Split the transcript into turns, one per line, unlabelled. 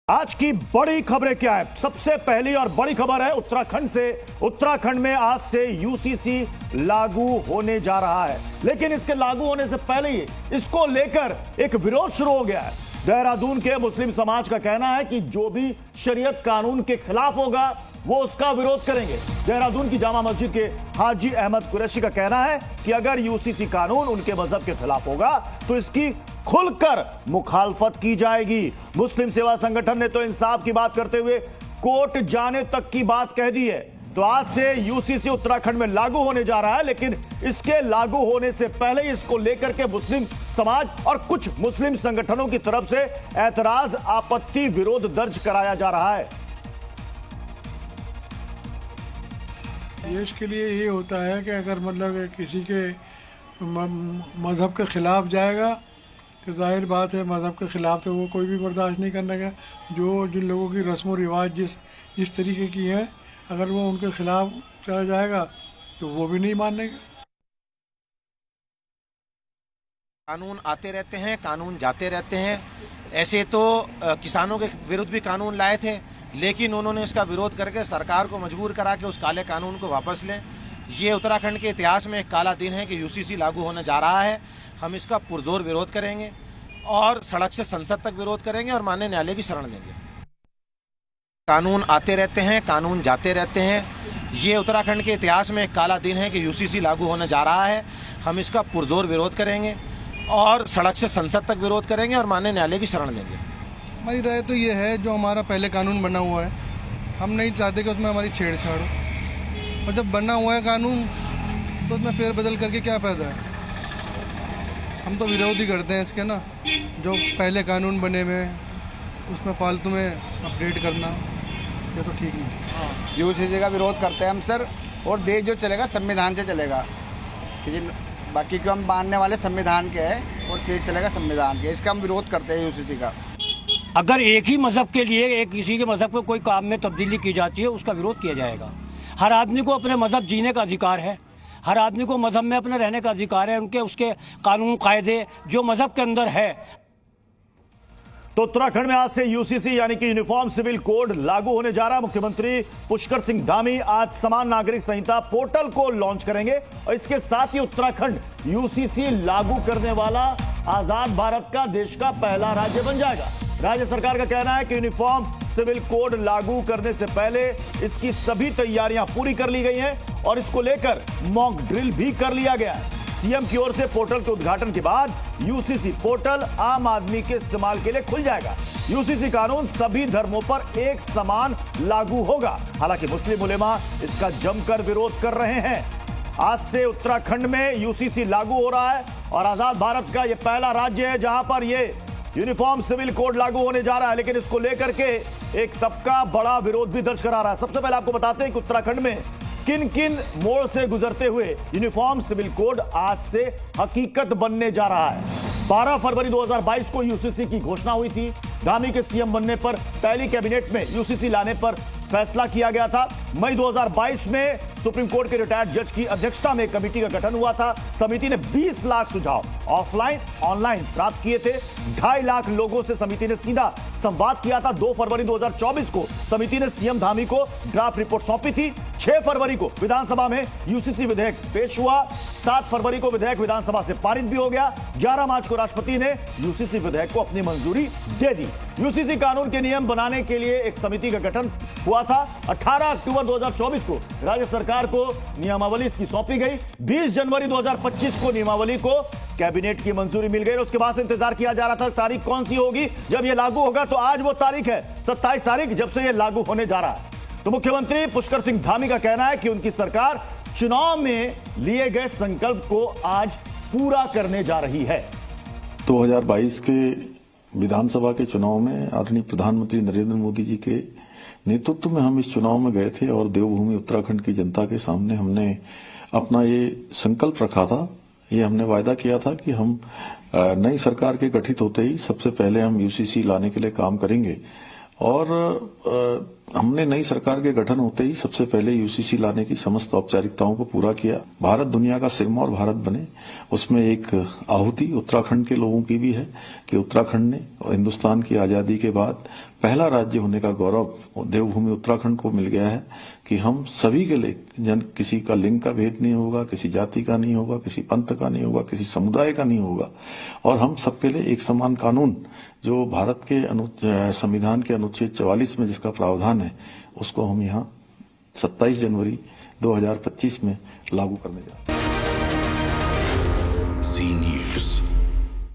आज की बड़ी खबरें क्या है? सबसे पहली और बड़ी खबर है उत्तराखंड से। उत्तराखंड में आज से यूसीसी लागू होने जा रहा है, लेकिन इसके लागू होने से पहले ही इसको लेकर एक विरोध शुरू हो गया है। देहरादून के मुस्लिम समाज का कहना है कि जो भी शरीयत कानून के खिलाफ होगा वो उसका विरोध करेंगे। देहरादून की जामा मस्जिद के हाजी अहमद कुरैशी का कहना है कि अगर यूसीसी कानून उनके मजहब के खिलाफ होगा तो इसकी खुलकर मुखालफत की जाएगी। मुस्लिम सेवा संगठन ने तो इंसाफ की बात करते हुए कोर्ट जाने तक की बात कह दी है। तो आज से यूसीसी उत्तराखंड में लागू होने जा रहा है, लेकिन इसके लागू होने से पहले इसको लेकर के मुस्लिम समाज और कुछ मुस्लिम संगठनों की तरफ से ऐतराज, आपत्ति, विरोध दर्ज कराया जा रहा है।
इसके लिए ये होता है कि अगर मतलब किसी के मजहब के खिलाफ जाएगा तो जाहिर बात है मजहब के खिलाफ तो वो कोई भी बर्दाश्त नहीं करने का। जिन लोगों की रस्म और रिवाज जिस तरीके की हैं, अगर वो उनके खिलाफ चला जाएगा तो वो भी नहीं मानने का।
कानून आते रहते हैं, कानून जाते रहते हैं। ऐसे तो किसानों के विरुद्ध भी कानून लाए थे, लेकिन उन्होंने उसका विरोध करके सरकार को मजबूर करा के उस काले कानून को वापस लें। ये उत्तराखंड के इतिहास में एक काला दिन है कि यूसीसी लागू होने जा रहा है। हम इसका पुरजोर विरोध करेंगे और सड़क से संसद तक विरोध करेंगे और माननीय न्यायालय की शरण लेंगे। कानून आते रहते हैं, कानून जाते रहते हैं। ये उत्तराखंड के इतिहास में एक काला दिन है कि यूसीसी लागू होने जा रहा है। हम इसका पुरजोर विरोध करेंगे और सड़क से संसद तक विरोध करेंगे और माननीय न्यायालय की शरण लेंगे।
हमारी राय तो ये है, जो हमारा पहले कानून बना हुआ है, हम नहीं चाहते कि उसमें हमारी छेड़छाड़ हो। और जब बना हुआ है कानून तो उसमें फेरबदल करके क्या फ़ायदा है। हम तो विरोध ही करते हैं इसके ना, जो पहले कानून बने हुए उसमें फालतू में अपडेट करना ये तो ठीक नहीं।
यूसीसी का विरोध करते हैं हम सर, और देश जो चलेगा संविधान से चलेगा। लेकिन बाकी को हम मानने वाले संविधान के हैं और देश चलेगा संविधान के, इसका हम विरोध करते हैं यूसीसी का।
अगर एक ही मजहब के लिए एक किसी के मजहब को कोई काम में तब्दीली की जाती है, उसका विरोध किया जाएगा। हर आदमी को अपने मजहब जीने का अधिकार है, हर आदमी को मजहब में अपने रहने का अधिकार है। उनके उसके कानून कायदे जो मजहब के अंदर है।
तो उत्तराखंड में आज से यूसीसी यानी कि यूनिफॉर्म सिविल कोड लागू होने जा रहा है। मुख्यमंत्री पुष्कर सिंह धामी आज समान नागरिक संहिता पोर्टल को लॉन्च करेंगे और इसके साथ ही उत्तराखंड यूसीसी लागू करने वाला आजाद भारत का देश का पहला राज्य बन जाएगा। राज्य सरकार का कहना है कि यूनिफॉर्म सिविल कोड लागू करने से पहले इसकी सभी तैयारियां पूरी कर ली गई हैं और इसको लेकर मॉक ड्रिल भी कर लिया गया है। सीएम की ओर से पोर्टल के उद्घाटन के बाद यूसीसी पोर्टल आम आदमी के इस्तेमाल के लिए खुल जाएगा। यूसीसी कानून सभी धर्मों पर एक समान लागू होगा। हालांकि मुस्लिम उलेमा इसका जमकर विरोध कर रहे हैं। आज से उत्तराखंड में यूसीसी लागू हो रहा है और आजाद भारत का यह पहला राज्य है जहां पर यह यूनिफॉर्म सिविल कोड लागू होने जा रहा है, लेकिन इसको लेकर के एक तबका बड़ा विरोध भी दर्ज करा रहा है। सबसे पहले आपको बताते हैं कि उत्तराखंड में किन किन मोड़ से गुजरते हुए यूनिफॉर्म सिविल कोड आज से हकीकत बनने जा रहा है। 12 फरवरी 2022 को यूसीसी की घोषणा हुई थी। धामी के सीएम बनने पर पहली कैबिनेट में यूसीसी लाने पर फैसला किया गया था। मई 2022 में सुप्रीम कोर्ट के रिटायर्ड जज की अध्यक्षता में कमेटी का गठन हुआ था। समिति ने 20 लाख सुझाव ऑफलाइन ऑनलाइन प्राप्त किए थे। 2.5 लाख लोगों से समिति ने सीधा संवाद किया था। 2 फरवरी 2024 को समिति ने सीएम धामी को ड्राफ्ट रिपोर्ट सौंपी थी। 6 फरवरी को विधानसभा में यूसीसी विधेयक पेश हुआ। 7 फरवरी को विधेयक विधानसभा से पारित भी हो गया। 11 मार्च को राष्ट्रपति ने यूसीसी विधेयक को अपनी मंजूरी दे दी। यूसीसी कानून के नियम बनाने के लिए एक समिति का गठन हुआ था। 18 अक्टूबर 2024 को राज्य सरकार को नियमावली इसकी सौंपी गई। 20 जनवरी 2025 को नियमावली को कैबिनेट की मंजूरी मिल गई। उसके बाद से इंतजार किया जा रहा था तारीख कौन सी होगी जब यह लागू होगा, तो आज वो तारीख है 27 तारीख जब से यह लागू होने जा रहा है। तो मुख्यमंत्री पुष्कर सिंह धामी का कहना है कि उनकी सरकार चुनाव में लिए गए संकल्प को आज पूरा करने जा रही है।
2022 के विधानसभा के चुनाव में आदरणीय प्रधानमंत्री नरेंद्र मोदी जी के नेतृत्व में हम इस चुनाव में गए थे और देवभूमि उत्तराखंड की जनता के सामने हमने अपना ये संकल्प रखा था, ये हमने वायदा किया था कि हम नई सरकार के गठित होते ही सबसे पहले हम यूसीसी लाने के लिए काम करेंगे। और हमने नई सरकार के गठन होते ही सबसे पहले यूसीसी लाने की समस्त औपचारिकताओं को पूरा किया। भारत दुनिया का सिरमौर भारत बने, उसमें एक आहुति उत्तराखंड के लोगों की भी है कि उत्तराखंड ने हिंदुस्तान की आजादी के बाद पहला राज्य होने का गौरव देवभूमि उत्तराखंड को मिल गया है कि हम सभी के लिए किसी का लिंग का भेद नहीं होगा, किसी जाति का नहीं होगा, किसी पंथ का नहीं होगा, किसी समुदाय का नहीं होगा, और हम सबके लिए एक समान कानून जो भारत के संविधान के अनुच्छेद 44 में जिसका प्रावधान है उसको हम यहाँ 27 जनवरी 2025 में लागू करने जा रहे हैं।